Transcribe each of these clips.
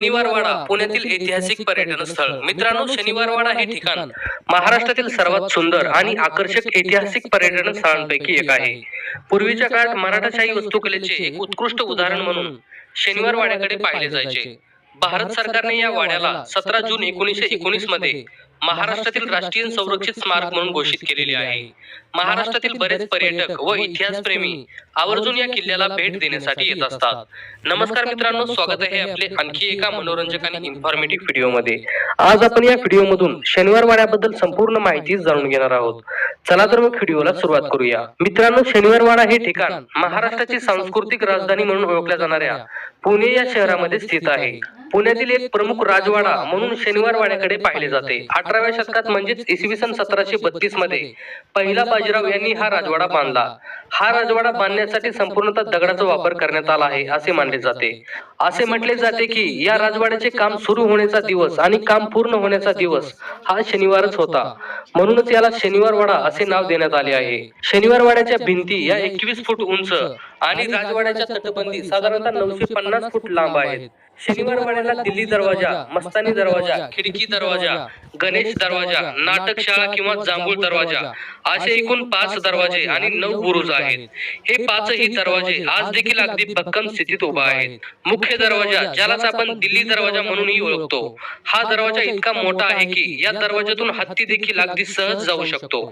शनिवारवाडा पुण्यातील ऐतिहासिक पर्यटन स्थळ. मित्रांनो, शनिवारवाडा हे ठिकाण महाराष्ट्रातील सर्वात सुंदर आणि आकर्षक ऐतिहासिक पर्यटन स्थळांपैकी एक आहे. पूर्वीच्या काळात मराठाशाही वास्तुकलेचे एक उत्कृष्ट उदाहरण म्हणून शनिवारवाड्याकडे पाहिले जायचे. भारत सरकारने या वाड्याला 17 जून 1919 मध्ये महाराष्ट्रातील राष्ट्रीय संरक्षित स्मारक म्हणून घोषित केलेले आहे. महाराष्ट्रातील बरेच पर्यटक व इतिहासप्रेमी आवर्जून या किल्ल्याला भेट देण्यासाठी येत असतात. नमस्कार मित्रांनो, स्वागत आहे आपले आणखी एका मनोरंजक आणि इन्फॉर्मेटिव्ह व्हिडिओमध्ये. आज आपण या व्हिडिओमधून शनिवारवाड्याबद्दल संपूर्ण माहिती जाणून घेणार आहोत. चला तर मग व्हिडिओला सुरुवात करूया. मित्रांनो, शनिवारवाडा हे ठिकाण महाराष्ट्राची सांस्कृतिक राजधानी म्हणून ओळखल्या जाणाऱ्या पुणे या शहरामध्ये स्थित आहे. पुण्यातील एक प्रमुख राजवाडा म्हणून शनिवारवाड्याकडे पाहिले जाते. 18व्या शतकात म्हणजेच इसवी सन 1732 मध्ये पहिला बाजीराव यांनी हा राजवाडा बांधला. हा राजवाडा बांधण्यासाठी संपूर्णतः दगडाचा वापर करण्यात आला आहे असे मानले जाते. असे म्हटले जाते की या राजवाड्याचे काम सुरू होण्याचा दिवस आणि काम पूर्ण होण्याचा दिवस हा शनिवारच होता. म्हणूनच याला शनिवारवाडा असे नाव देण्यात आले आहे. शनिवारवाड्याच्या भिंती या 21 फूट उंच आणि राजवाड्याच्या तटबंदी साधारणतः 950 फूट लांब आहेत. शनिवारवाड्याला दिल्ली दरवाजा, मस्तानी दरवाजा, खिडकी दरवाजा, गणेश दरवाजा, नाटकशाळा किंवा जांभूळ दरवाजा असे एकूण 5 दरवाजे आणि 9 बुरुज आहेत. हे 5ही दरवाजे आज देखील अगदी भक्कम स्थितीत उभा आहेत. मुख्य दरवाजा, ज्यालाच आपण दिल्ली दरवाजा म्हणूनही ओळखतो, हा दरवाजा इतका मोठा आहे की या दरवाजातून हत्ती देखील अगदी सहज जाऊ शकतो.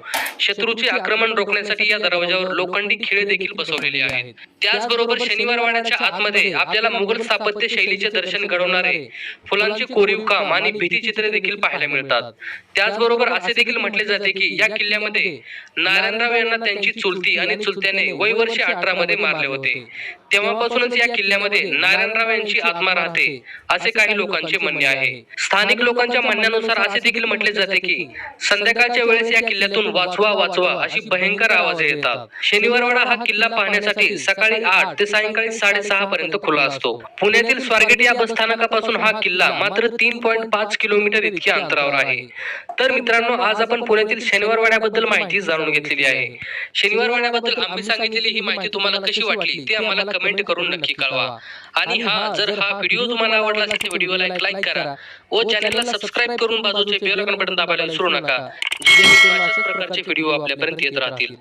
शत्रूचे आक्रमण रोखण्यासाठी या दरवाजावर लोखंडी खिळे देखील बसवलेले आहेत. त्याचबरोबर शनिवारवाड्याच्या आतमध्ये आपल्याला मुघल स्थापत्य शैलीचे दर्शन घडवणारे फुलांचे कोरीव काम आणि भित्तिचित्रे देखील पाहायला मिळतात. त्याचबरोबर असे देखील म्हटले जाते की या किल्ल्यामध्ये नारायणराव यांना त्यांची चुलती आणि चुलत्याने वय वर्षे 18 मध्ये मारले होते. तेव्हापासूनच या किल्ल्यामध्ये नारायणराव यांची आत्मा राहते असे काही लोकांचे म्हणणे आहे. स्थानिक लोकांच्या म्हणण्यानुसार असे देखील म्हटले जाते की संध्याकाळच्या वेळेस या किल्ल्यातून वाचवा वाचवा अशी भयंकर आवाज येतात. शनिवारवाडा हा किल्ला पाहण्यासाठी सकाळी 8 ते सायंकाळी 6:30 पर्यंत खुला असतो. पुण्यातील स्वारगेट या बस स्थानकापासून हा किल्ला मात्र 3.5 किलोमीटर इतक्या अंतरावर आहे. तर मित्रांनो, आज आपण पुण्यातील शनिवारवाड्याबद्दल माहिती जाणून घेतलेली आहे. शनिवारवाड्याबद्दल आम्ही सांगितलेली ही माहिती तुम्हाला कशी वाटली ते आम्हाला कमेंट करून नक्की कळवा. आणि जर हा व्हिडिओ तुम्हाला आवडला असेल तर व्हिडिओला एक लाईक करा व चॅनलला सबस्क्राईब करून बाजूचे बेल आयकॉन बटन दाबायला विसरू नका, जेणेकरून अशाच प्रकारचे व्हिडिओ आपल्यापर्यंत येत राहतील.